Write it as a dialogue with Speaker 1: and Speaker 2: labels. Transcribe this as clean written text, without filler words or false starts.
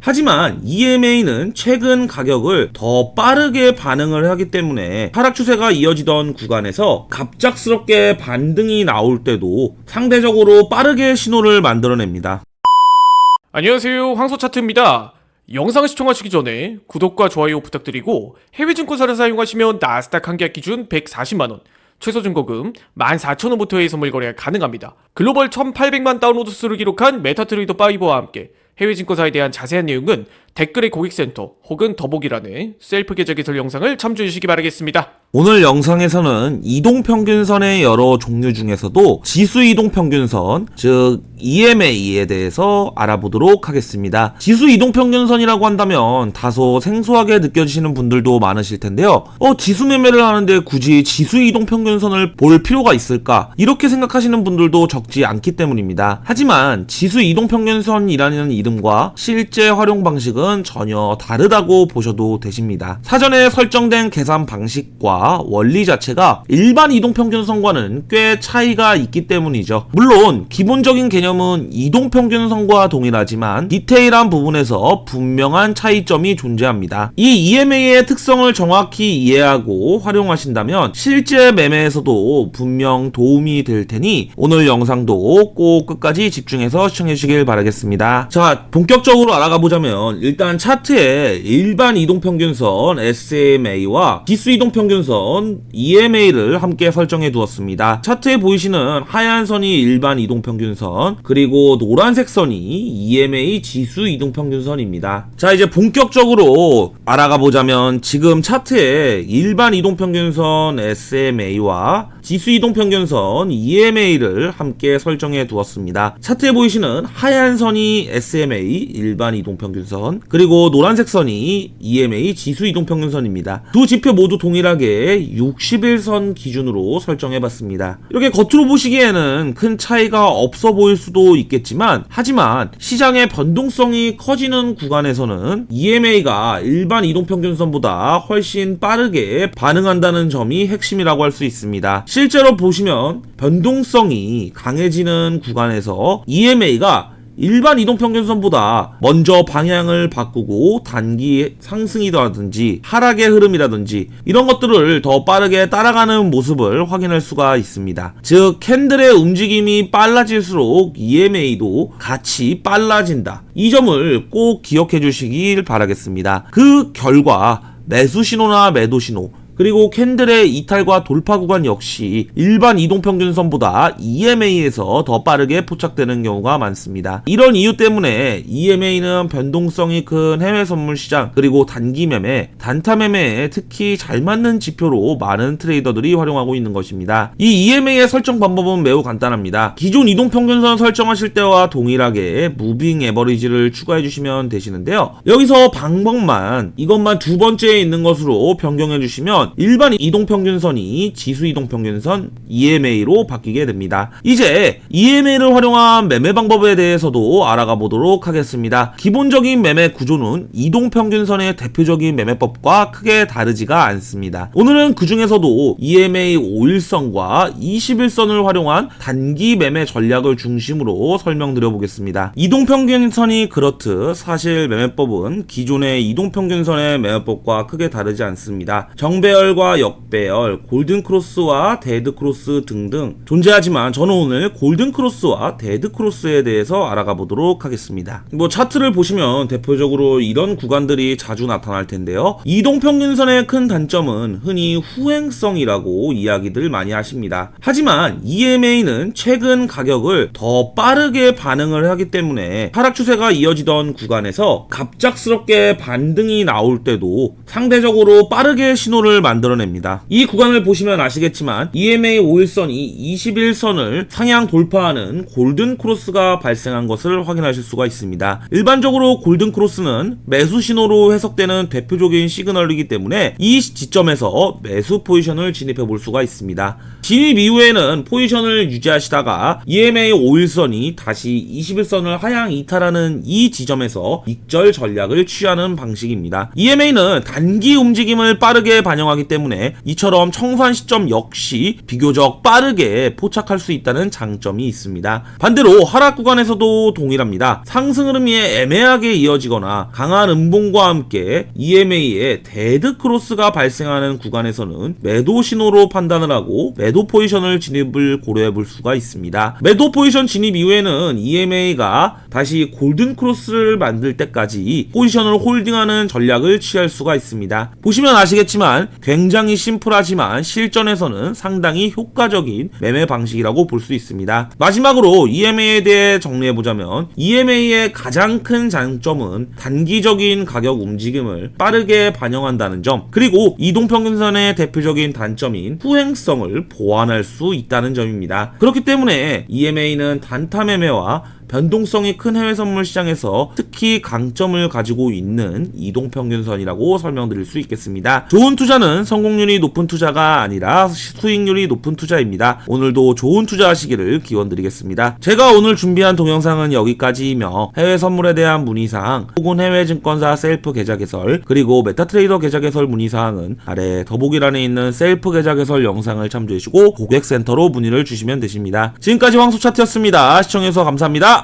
Speaker 1: 하지만 EMA는 최근 가격을 더 빠르게 반응을 하기 때문에 하락 추세가 이어지던 구간에서 갑작스럽게 반등이 나올 때도 상대적으로 빠르게 신호를 만들어냅니다.
Speaker 2: 안녕하세요, 황소차트입니다. 영상을 시청하시기 전에 구독과 좋아요 부탁드리고 해외 증권사를 사용하시면 나스닥 한 개 기준 140만원, 최소 증거금 14,000원부터의 선물 거래가 가능합니다. 글로벌 1,800만 다운로드 수를 기록한 메타트레이더 5와 함께 해외 증권사에 대한 자세한 내용은 댓글의 고객센터 혹은 더보기란에 셀프 계좌 개설 영상을 참조해 주시기 바라겠습니다.
Speaker 1: 오늘 영상에서는 이동평균선의 여러 종류 중에서도 지수 이동평균선, 즉 EMA에 대해서 알아보도록 하겠습니다. 지수 이동평균선이라고 한다면 다소 생소하게 느껴지시는 분들도 많으실 텐데요. 지수 매매를 하는데 굳이 지수 이동평균선을 볼 필요가 있을까? 이렇게 생각하시는 분들도 적지 않기 때문입니다. 하지만 지수 이동평균선이라는 이름과 실제 활용 방식은 전혀 다르다고 보셔도 되십니다. 사전에 설정된 계산 방식과 원리 자체가 일반 이동평균선과는 꽤 차이가 있기 때문이죠. 물론 기본적인 개념은 이동평균선과 동일하지만 디테일한 부분에서 분명한 차이점이 존재합니다. 이 EMA의 특성을 정확히 이해하고 활용하신다면 실제 매매에서도 분명 도움이 될 테니 오늘 영상도 꼭 끝까지 집중해서 시청해 주시길 바라겠습니다. 자, 본격적으로 알아가 보자면 일단 차트에 일반 이동평균선 SMA와 지수 이동평균선 EMA를 함께 설정해 두었습니다. 차트에 보이시는 하얀 선이 일반 이동평균선, 그리고 노란색 선이 EMA 지수 이동평균선입니다. 자, 이제 본격적으로 알아가 보자면 지금 차트에 일반 이동평균선 SMA와 지수 이동평균선 EMA를 함께 설정해 두었습니다. 차트에 보이시는 하얀 선이 SMA 일반 이동평균선, 그리고 노란색 선이 EMA 지수 이동평균선입니다. 두 지표 모두 동일하게 60일선 기준으로 설정해봤습니다. 이렇게 겉으로 보시기에는 큰 차이가 없어 보일 수도 있겠지만, 하지만 시장의 변동성이 커지는 구간에서는 EMA가 일반 이동평균선보다 훨씬 빠르게 반응한다는 점이 핵심이라고 할 수 있습니다. 실제로 보시면 변동성이 강해지는 구간에서 EMA가 일반 이동평균선보다 먼저 방향을 바꾸고 단기 상승이라든지 하락의 흐름이라든지 이런 것들을 더 빠르게 따라가는 모습을 확인할 수가 있습니다. 즉 캔들의 움직임이 빨라질수록 EMA도 같이 빨라진다. 이 점을 꼭 기억해 주시길 바라겠습니다. 그 결과 매수 신호나 매도 신호, 그리고 캔들의 이탈과 돌파 구간 역시 일반 이동평균선보다 EMA에서 더 빠르게 포착되는 경우가 많습니다. 이런 이유 때문에 EMA는 변동성이 큰 해외 선물 시장, 그리고 단기 매매, 단타 매매에 특히 잘 맞는 지표로 많은 트레이더들이 활용하고 있는 것입니다. 이 EMA의 설정 방법은 매우 간단합니다. 기존 이동평균선 설정하실 때와 동일하게 무빙 에버리지를 추가해 주시면 되시는데요. 여기서 방법만 이것만 두 번째에 있는 것으로 변경해 주시면 일반 이동평균선이 지수 이동평균선 EMA로 바뀌게 됩니다. 이제 EMA를 활용한 매매 방법에 대해서도 알아가 보도록 하겠습니다. 기본적인 매매 구조는 이동평균선의 대표적인 매매법과 크게 다르지가 않습니다. 오늘은 그 중에서도 EMA 5일선과 21선을 활용한 단기 매매 전략을 중심으로 설명드려 보겠습니다. 이동평균선이 그렇듯 사실 매매법은 기존의 이동평균선의 매매법과 크게 다르지 않습니다. 정배열 과 역배열, 골든크로스와 데드크로스 등등 존재하지만 저는 오늘 골든크로스와 데드크로스에 대해서 알아가 보도록 하겠습니다. 차트를 보시면 대표적으로 이런 구간들이 자주 나타날 텐데요. 이동평균선의 큰 단점은 흔히 후행성이라고 이야기들 많이 하십니다. 하지만 EMA는 최근 가격을 더 빠르게 반응을 하기 때문에 하락 추세가 이어지던 구간에서 갑작스럽게 반등이 나올 때도 상대적으로 빠르게 신호를 만들어냅니다. 이 구간을 보시면 아시겠지만 EMA 5일선이 21선을 상향 돌파하는 골든크로스가 발생한 것을 확인하실 수가 있습니다. 일반적으로 골든크로스는 매수 신호로 해석되는 대표적인 시그널이기 때문에 이 지점에서 매수 포지션을 진입해 볼 수가 있습니다. 진입 이후에는 포지션을 유지하시다가 EMA 5일선이 다시 21선을 하향 이탈하는 이 지점에서 익절 전략을 취하는 방식입니다. EMA는 단기 움직임을 빠르게 반영하기 가능하기 때문에 이처럼 청산 시점 역시 비교적 빠르게 포착할 수 있다는 장점이 있습니다. 반대로 하락 구간에서도 동일합니다. 상승 흐름이 애매하게 이어지거나 강한 음봉과 함께 EMA의 데드 크로스가 발생하는 구간에서는 매도 신호로 판단을 하고 매도 포지션을 진입을 고려해 볼 수가 있습니다. 매도 포지션 진입 이후에는 EMA가 다시 골든 크로스를 만들 때까지 포지션을 홀딩하는 전략을 취할 수가 있습니다. 보시면 아시겠지만 굉장히 심플하지만 실전에서는 상당히 효과적인 매매 방식이라고 볼 수 있습니다. 마지막으로 EMA에 대해 정리해보자면 EMA의 가장 큰 장점은 단기적인 가격 움직임을 빠르게 반영한다는 점, 그리고 이동평균선의 대표적인 단점인 후행성을 보완할 수 있다는 점입니다. 그렇기 때문에 EMA는 단타 매매와 변동성이 큰 해외 선물 시장에서 특히 강점을 가지고 있는 이동평균선이라고 설명드릴 수 있겠습니다. 좋은 투자는 성공률이 높은 투자가 아니라 수익률이 높은 투자입니다. 오늘도 좋은 투자하시기를 기원드리겠습니다. 제가 오늘 준비한 동영상은 여기까지이며 해외 선물에 대한 문의사항 혹은 해외 증권사 셀프 계좌 개설 그리고 메타트레이더 계좌 개설 문의사항은 아래 더보기란에 있는 셀프 계좌 개설 영상을 참조해주시고 고객센터로 문의를 주시면 되십니다. 지금까지 황소차트였습니다. 시청해주셔서 감사합니다.